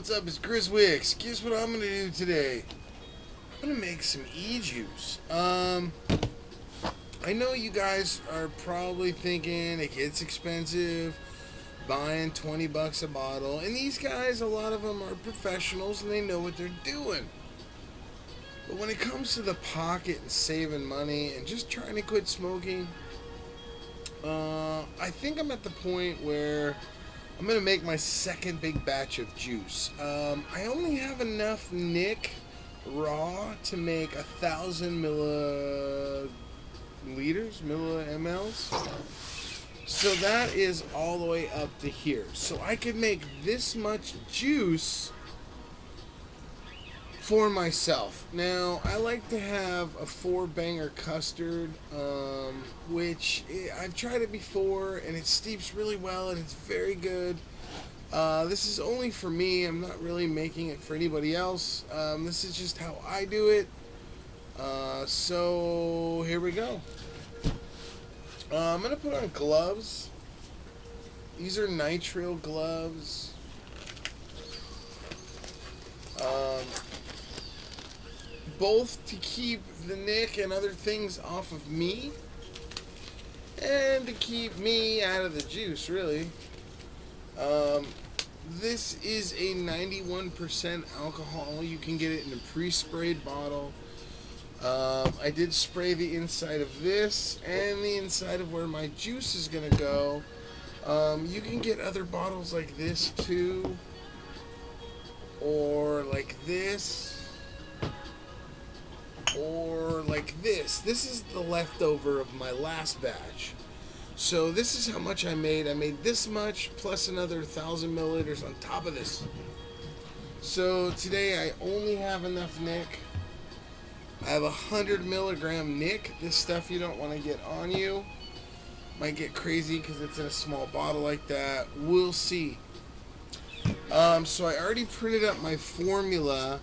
what's up? It's Kriswixx. Guess what I'm gonna do today? I'm gonna make some ejuice. I know you guys are probably thinking it gets expensive, buying 20 bucks a bottle, and these guys, a lot of them are professionals and they know what they're doing. But when it comes to the pocket and saving money and just trying to quit smoking, I think I'm at the point where I'm going to make my second big batch of juice. I only have enough Nick raw to make 1,000 millimLs. So that is all the way up to here. So I could make this much juice for myself. Now, I like to have a 4-banger custard, which I've tried it before, and it steeps really well, and it's very good. This is only for me. I'm not really making it for anybody else. This is just how I do it. So, here we go. I'm going to put on gloves. These are nitrile gloves. Both to keep the nick and other things off of me, and to keep me out of the juice, really. This is a 91% alcohol. You can get it in a pre-sprayed bottle. I did spray the inside of this and the inside of where my juice is going to go. You can get other bottles like this too, or like this, or like this. This is the leftover of my last batch. So this is how much I made. I made this much plus another 1,000 milliliters on top of this. So today I only have enough Nick. I have 100 milligram Nick. This stuff you don't want to get on you. Might get crazy because it's in a small bottle like that. We'll see. So I already printed up my formula.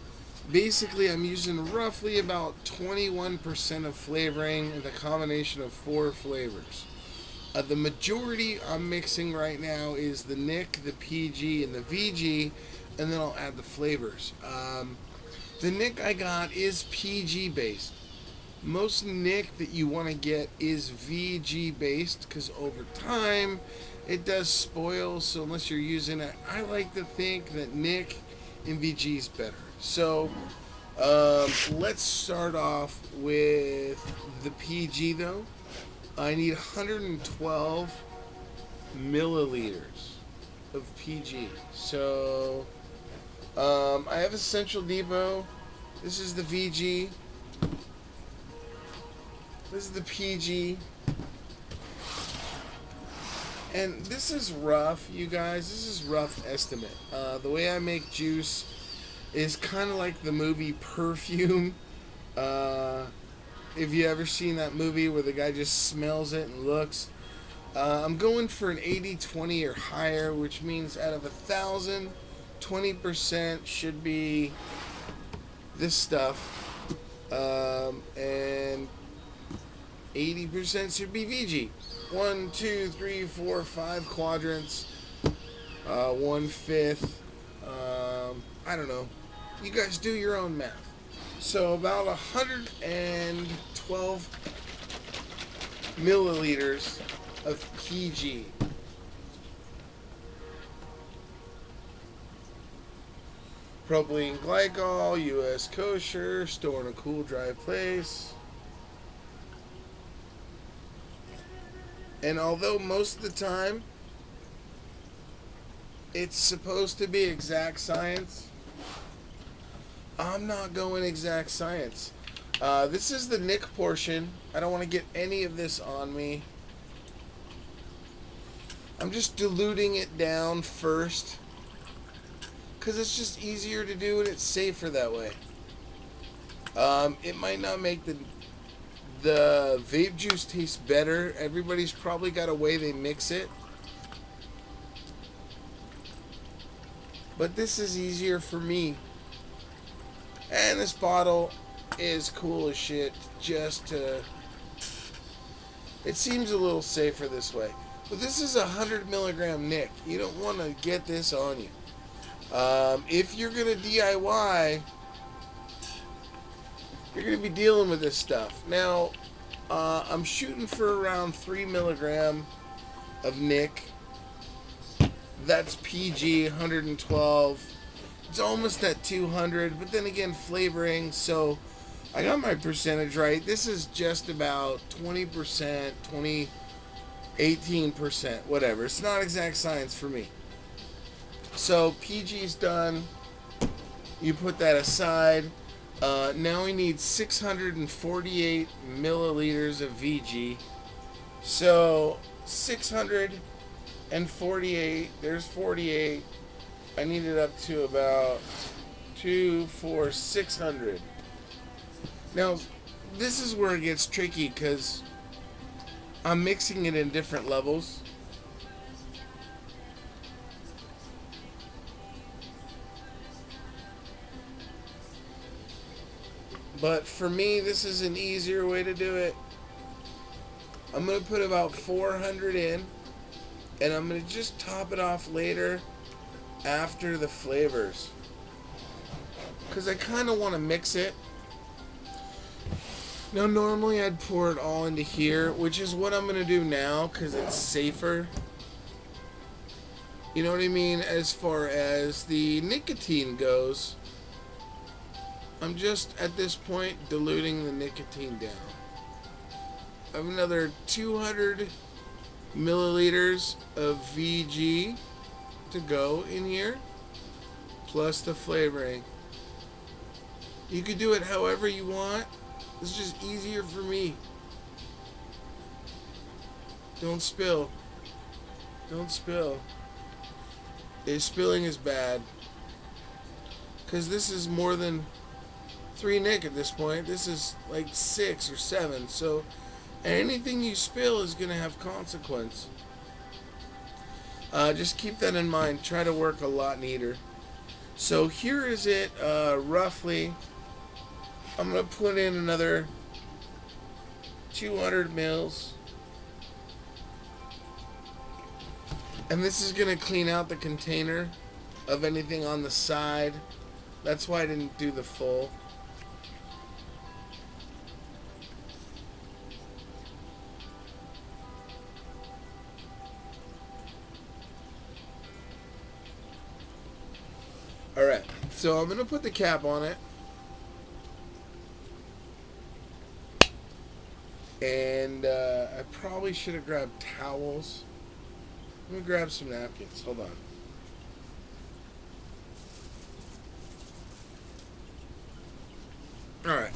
Basically, I'm using roughly about 21% of flavoring and the combination of 4 flavors. The majority I'm mixing right now is the Nick, the PG, and the VG, and then I'll add the flavors. The Nick I got is PG based. Most Nick that you want to get is VG based because over time it does spoil, so unless you're using it, I like to think that Nick and VG is better. So let's start off with the PG though. I need 112 milliliters of PG. So I have Essential Depot. This is the VG. This is the PG. And this is rough, you guys. This is rough estimate. The way I make juice is kind of like the movie Perfume. If you ever seen that movie where the guy just smells it and looks. I'm going for an 80-20 or higher, which means out of 1,000, 20% should be this stuff, and 80% should be VG. 1, 2, 3, 4, 5 quadrants, 1/5. I don't know. You guys do your own math. So about 112 milliliters of PG. Propylene glycol, U.S. kosher, store in a cool, dry place. And although most of the time it's supposed to be exact science, I'm not going exact science. This is the Nick portion. I don't want to get any of this on me. I'm just diluting it down first because it's just easier to do and it's safer that way. It might not make the vape juice taste better. Everybody's probably got a way they mix it. But this is easier for me. And this bottle is cool as shit. It seems a little safer this way. But this is 100 milligram Nick. You don't want to get this on you. If you're gonna DIY, you're gonna be dealing with this stuff. Now, I'm shooting for around 3 milligram of Nick. That's PG 112. It's almost at 200, but then again, flavoring. So I got my percentage right. This is just about 20%, 18%, whatever. It's not exact science for me. So PG's done. You put that aside. Now we need 648 milliliters of VG. So 648, there's 48. I need it up to about 600. Now, this is where it gets tricky because I'm mixing it in different levels. But for me, this is an easier way to do it. I'm going to put about 400 in, and I'm going to just top it off later after the flavors, because I kind of want to mix it. Now, normally I'd pour it all into here, which is what I'm going to do now because it's safer. You know what I mean? As far as the nicotine goes, I'm just at this point diluting the nicotine down. I have another 200 milliliters of VG to go in here, plus the flavoring. You could do it however you want. It's just easier for me. Don't spill. Don't spill. Spilling is bad, because this is more than 3 Nick at this point. This is like 6 or 7. So anything you spill is going to have consequence. Just keep that in mind. Try to work a lot neater. So here is it roughly. I'm going to put in another 200 mils. And this is going to clean out the container of anything on the side. That's why I didn't do the full. Alright, so I'm going to put the cap on it. And I probably should have grabbed towels. Let me grab some napkins. Hold on. Alright.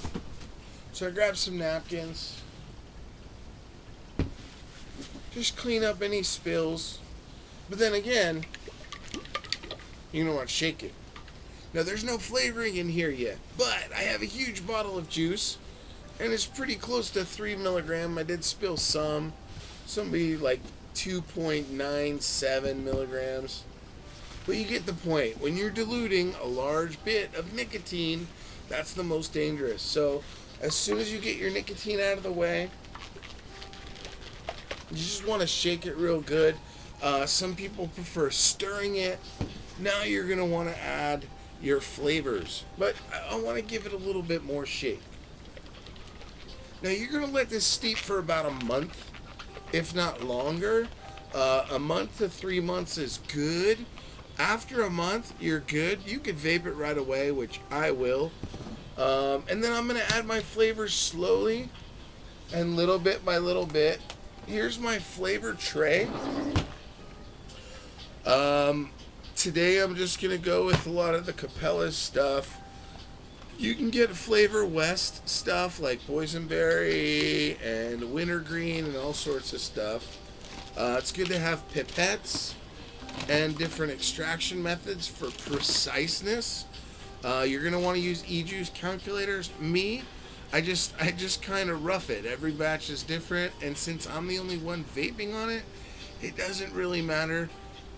So I grabbed some napkins. Just clean up any spills. But then again, you know what? Shake it. Now there's no flavoring in here yet. But I have a huge bottle of juice. And it's pretty close to 3 milligram. I did spill some. Some be like 2.97 milligrams. But you get the point. When you're diluting a large bit of nicotine, that's the most dangerous. So as soon as you get your nicotine out of the way, you just want to shake it real good. Some people prefer stirring it. Now you're going to want to add your flavors. But I want to give it a little bit more shake. Now you're going to let this steep for about a month, if not longer. A month to 3 months is good. After a month, you're good. You could vape it right away, which I will. And then I'm going to add my flavors slowly and little bit by little bit. Here's my flavor tray. Today I'm just going to go with a lot of the Capella's stuff. You can get Flavor West stuff like boysenberry and wintergreen and all sorts of stuff. It's good to have pipettes and different extraction methods for preciseness. You're going to want to use ejuice calculators. I just kind of rough it. Every batch is different, and since I'm the only one vaping on it, it doesn't really matter.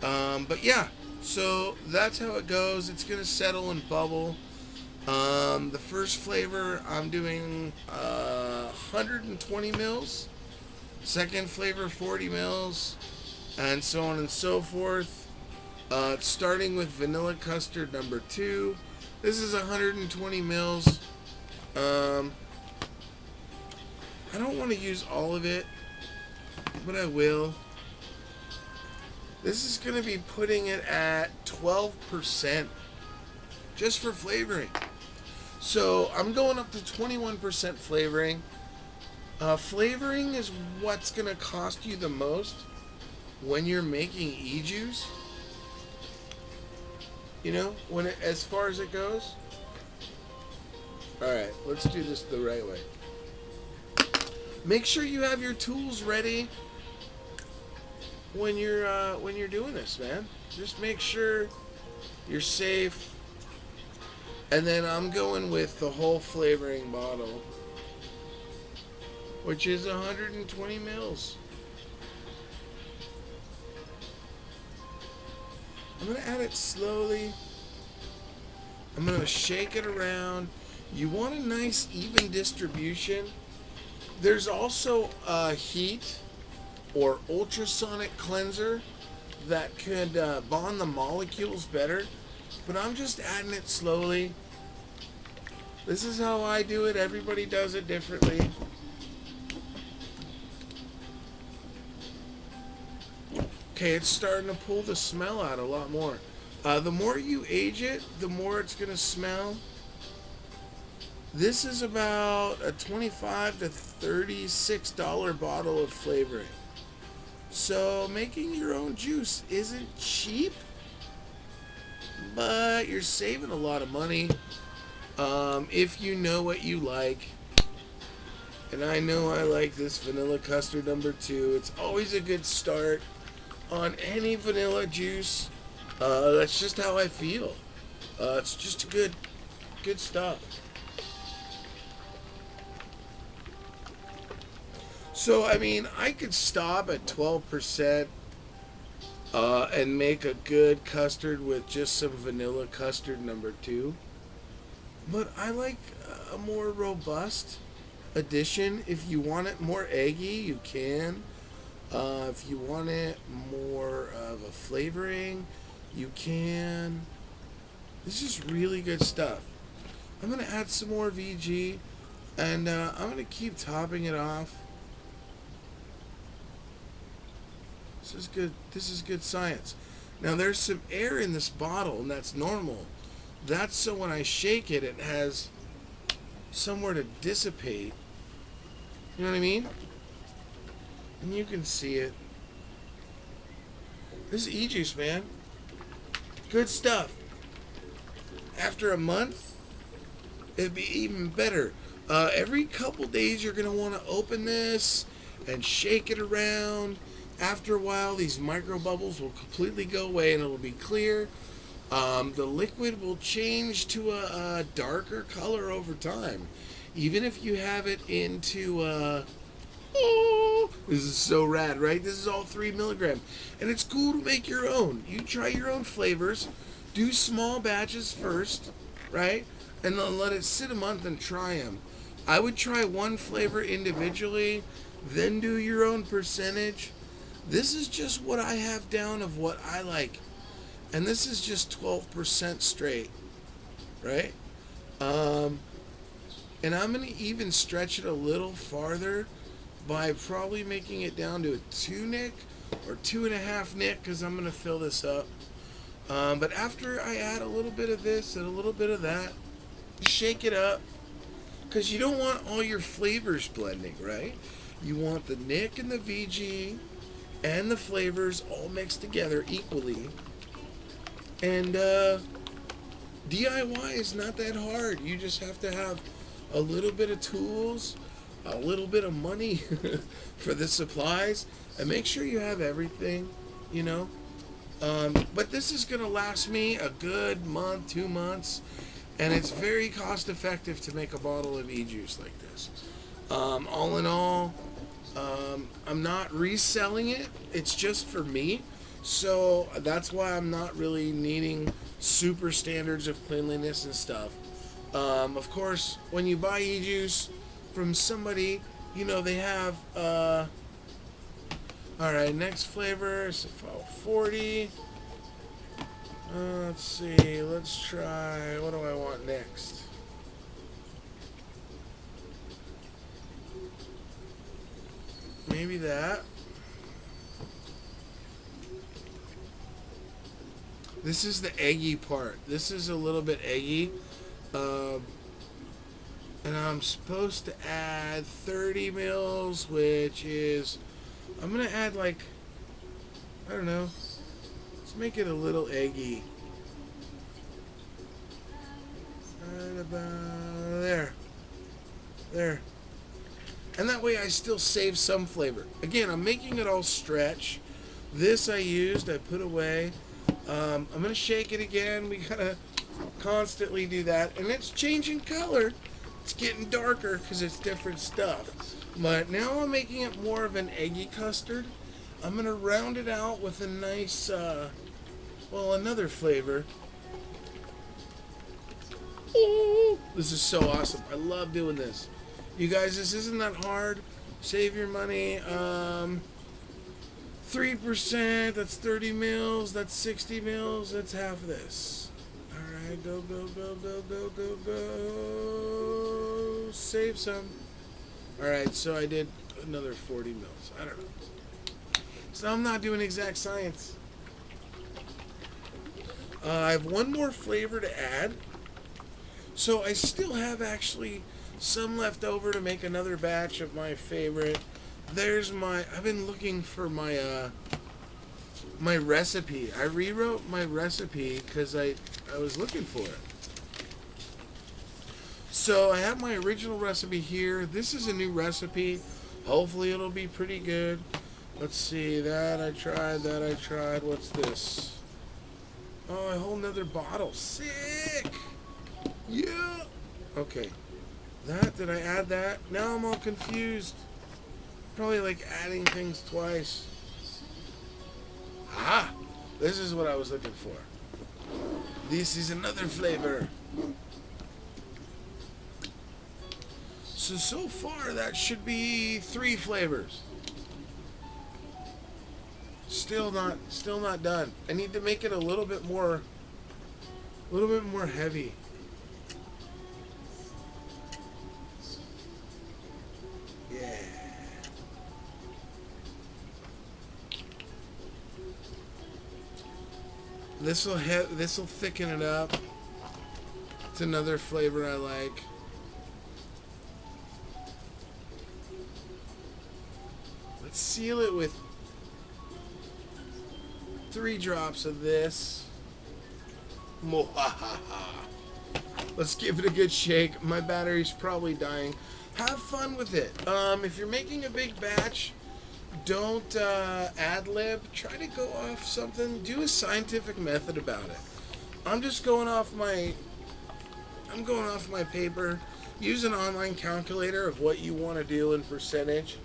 But yeah, so that's how it goes. It's going to settle and bubble. The first flavor, I'm doing 120 mils. Second flavor, 40 mils. And so on and so forth. Starting with vanilla custard number 2. This is 120 mils. Um, I don't want to use all of it, but I will. This is going to be putting it at 12% just for flavoring. So I'm going up to 21% flavoring. Flavoring is what's going to cost you the most when you're making ejuice. You know, as far as it goes. All right, let's do this the right way. Make sure you have your tools ready when you're doing this, man. Just make sure you're safe. And then I'm going with the whole flavoring bottle, which is 120 mils. I'm going to add it slowly. I'm going to shake it around. You want a nice even distribution. There's also a heat or ultrasonic cleanser that could bond the molecules better, but I'm just adding it slowly. This is how I do it. Everybody does it differently. Okay, it's starting to pull the smell out a lot more. The more you age it, the more it's going to smell. This is about a $25 to $36 bottle of flavoring. So making your own juice isn't cheap, but you're saving a lot of money if you know what you like. And I know I like this vanilla custard number 2. It's always a good start on any vanilla juice. That's just how I feel. It's just good stuff. So, I mean, I could stop at 12% and make a good custard with just some vanilla custard number 2. But I like a more robust addition. If you want it more eggy, you can. If you want it more of a flavoring, you can. This is really good stuff. I'm going to add some more VG, and I'm going to keep topping it off. This is good science. Now there's some air in this bottle, and that's normal. That's so when I shake it, it has somewhere to dissipate. You know what I mean? And you can see it. This is ejuice, man. Good stuff. After a month, it'd be even better. Every couple days, you're going to want to open this and shake it around. After a while, these micro bubbles will completely go away and it'll be clear. The liquid will change to a darker color over time. Even if you have it into this is so rad, right? This is all 3 milligram. And it's cool to make your own. You try your own flavors. Do small batches first, right? And then let it sit a month and try them. I would try one flavor individually, then do your own percentage. This is just what I have down of what I like. And this is just 12% straight, right? And I'm going to even stretch it a little farther by probably making it down to a 2 nick or 2.5 nick, because I'm going to fill this up. But after I add a little bit of this and a little bit of that, shake it up, because you don't want all your flavors blending, right? You want the nick and the VG and the flavors all mixed together equally. And DIY is not that hard. You just have to have a little bit of tools, a little bit of money for the supplies, and make sure you have everything, you know. But this is going to last me a good month, 2 months, and it's very cost effective to make a bottle of ejuice like this. All in all, I'm not reselling it. It's just for me. So that's why I'm not really needing super standards of cleanliness and stuff. Of course, when you buy ejuice from somebody, you know, they have, alright, next flavor is 40. Let's see. Let's try. What do I want next? Maybe that. This is the eggy part. This is a little bit eggy. Um, and I'm supposed to add 30 mils, which is... I'm going to add like... I don't know. Let's make it a little eggy. Right about there. There. And that way I still save some flavor. Again, I'm making it all stretch. This I used, I put away. I'm going to shake it again. We got to constantly do that. And it's changing color. It's getting darker because it's different stuff. But now I'm making it more of an eggy custard. I'm going to round it out with a nice, another flavor. Ooh, this is so awesome. I love doing this. You guys, this isn't that hard. Save your money. 3%, that's 30 mils, that's 60 mils, that's half of this. Alright, go, go, go, go, go, go, go. Save some. Alright, so I did another 40 mils. I don't know. So I'm not doing exact science. I have one more flavor to add. So I still have actually some left over to make another batch of my favorite. There's my... I've been looking for my my recipe. I rewrote my recipe because I was looking for it. So I have my original recipe here. This is a new recipe. Hopefully it'll be pretty good. Let's see. That I tried. That I tried. What's this? Oh, a whole nother bottle. Sick! Yeah! Okay. Did I add that? Now I'm all confused. Probably like adding things twice. Ah! This is what I was looking for. This is another flavor. So far that should be 3 flavors. Still not done. I need to make it a little bit more heavy. Yeah. This will thicken it up. It's another flavor I like. Let's seal it with 3 drops of this. Let's give it a good shake. My battery's probably dying. Have fun with it. If you're making a big batch, don't ad-lib. Try to go off something. Do a scientific method about it. I'm just going off my paper. Use an online calculator of what you want to do in percentage.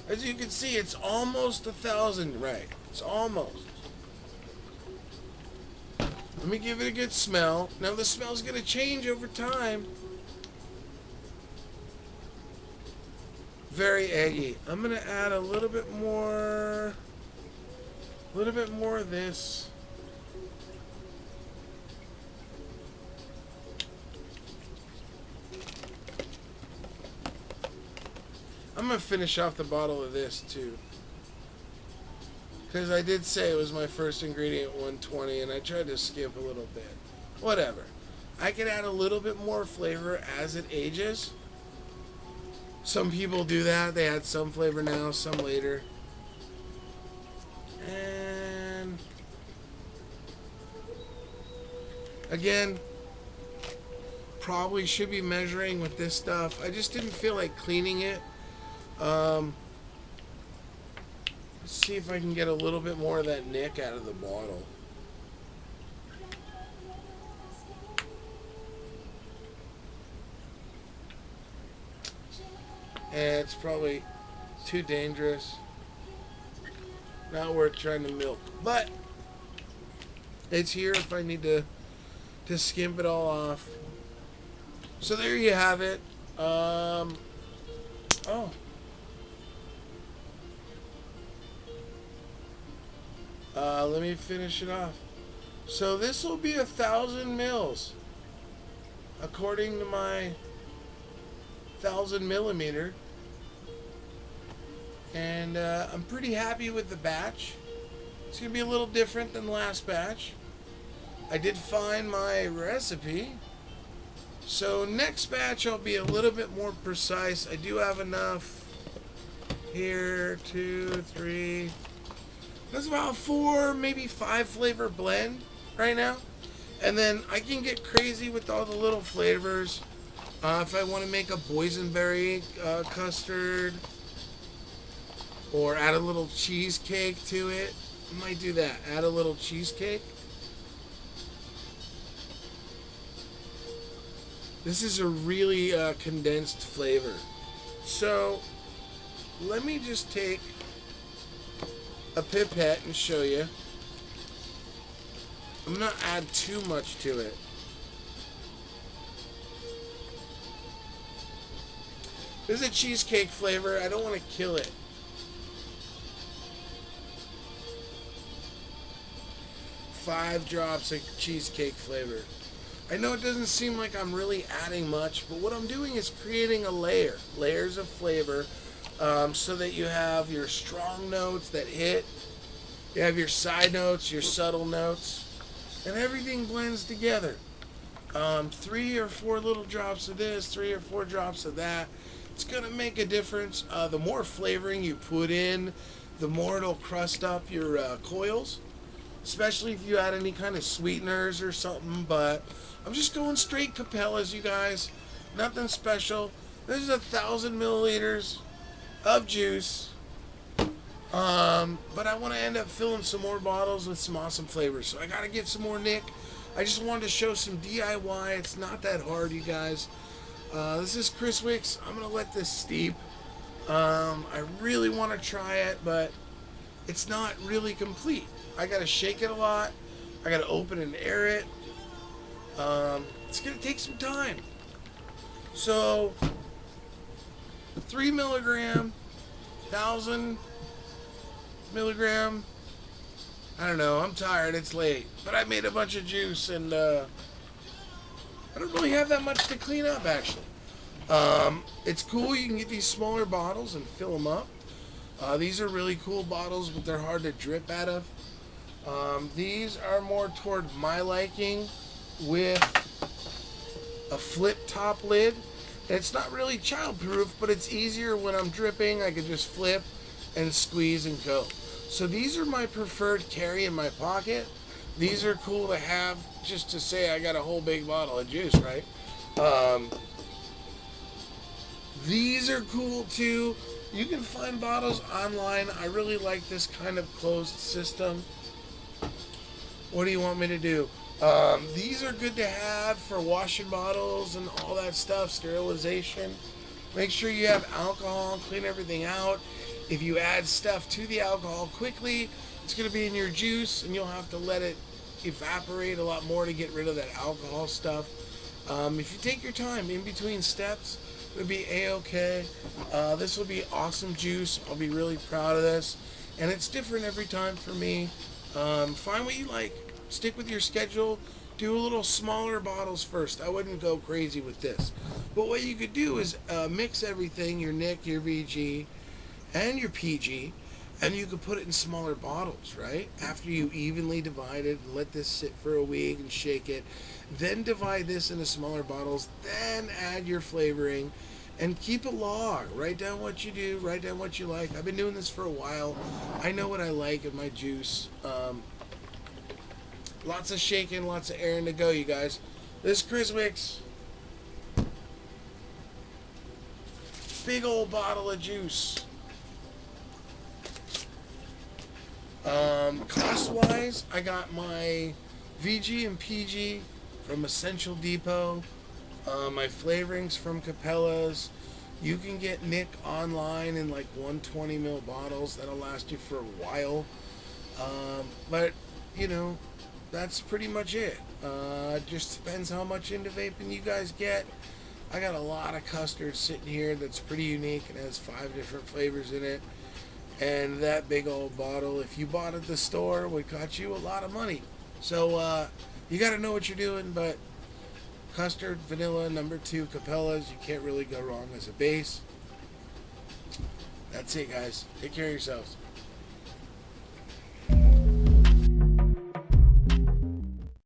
As you can see, it's almost 1,000, right? It's almost. Let me give it a good smell. Now the smell's gonna change over time. Very eggy. I'm gonna add a little bit more of this. I'm gonna finish off the bottle of this too. Because I did say it was my first ingredient, 120, and I tried to skip a little bit. Whatever. I can add a little bit more flavor as it ages. Some people do that. They add some flavor now, some later. And again, probably should be measuring with this stuff. I just didn't feel like cleaning it. Let's see if I can get a little bit more of that nick out of the bottle. And it's probably too dangerous. Not worth trying to milk. But it's here if I need to skimp it all off. So there you have it. Oh. Let me finish it off. So this will be 1,000 mils, according to my 1,000 millimeter. And I'm pretty happy with the batch. It's going to be a little different than the last batch. I did find my recipe. So next batch I'll be a little bit more precise. I do have enough here, 2, 3. That's about 4, maybe 5 flavor blend right now. And then I can get crazy with all the little flavors. If I want to make a boysenberry custard, or add a little cheesecake to it, I might do that. Add a little cheesecake. This is a really condensed flavor. So let me just take a pipette and show you. I'm going to add too much to it. This is a cheesecake flavor. I don't want to kill it. Five drops of cheesecake flavor. I know it doesn't seem like I'm really adding much, but what I'm doing is creating a layers of flavor, so that you have your strong notes that hit, you have your side notes, your subtle notes, and everything blends together. 3 or 4 little drops of this, 3 or 4 drops of that. It's going to make a difference. The more flavoring you put in, the more it'll crust up your coils, especially if you add any kind of sweeteners or something. But I'm just going straight Capellas, you guys. Nothing special. This is 1,000 milliliters of juice. But I want to end up filling some more bottles with some awesome flavors. So I got to get some more Nick. I just wanted to show some DIY. It's not that hard, you guys. This is Kriswixx. I'm going to let this steep. I really want to try it, but it's not really complete. I got to shake it a lot. I got to open and air it. It's going to take some time. So, 3 milligram, 1,000 milligram. I don't know. I'm tired. It's late. But I made a bunch of juice, and I don't really have that much to clean up, actually. It's cool. You can get these smaller bottles and fill them up. These are really cool bottles, but they're hard to drip out of. These are more toward my liking, with a flip top lid. It's not really childproof, but it's easier when I'm dripping. I can just flip and squeeze and go. So these are my preferred carry in my pocket. These are cool to have just to say I got a whole big bottle of juice, right? These are cool too. You can find bottles online. I really like this kind of closed system. What do you want me to do? These are good to have for washing bottles and all that stuff, sterilization. Make sure you have alcohol, clean everything out. If you add stuff to the alcohol quickly, it's going to be in your juice, and you'll have to let it evaporate a lot more to get rid of that alcohol stuff. If you take your time in between steps, it'll be a-okay. This will be awesome juice. I'll be really proud of this, and it's different every time for me. Find what you like. Stick with your schedule. Do a little smaller bottles first. I wouldn't go crazy with this. But what you could do is mix everything, your Nick, your VG, and your PG, and you could put it in smaller bottles, right? After you evenly divide it, let this sit for a week and shake it. Then divide this into smaller bottles. Then add your flavoring. And keep a log. Write down what you do. Write down what you like. I've been doing this for a while. I know what I like in my juice. Lots of shaking, lots of airing to go, you guys. This is Kriswixx. Big old bottle of juice. Cost-wise, I got my VG and PG from Essential Depot. My flavorings from Capellas. You can get Nick online in like 120 ml bottles. That'll last you for a while. But, you know, that's pretty much it. Just depends how much into vaping you guys get. I got a lot of custard sitting here that's pretty unique and has 5 different flavors in it. And that big old bottle, if you bought at the store, would cost you a lot of money. So you got to know what you're doing, but custard, vanilla, number 2, capellas, you can't really go wrong as a base. That's it, guys. Take care of yourselves.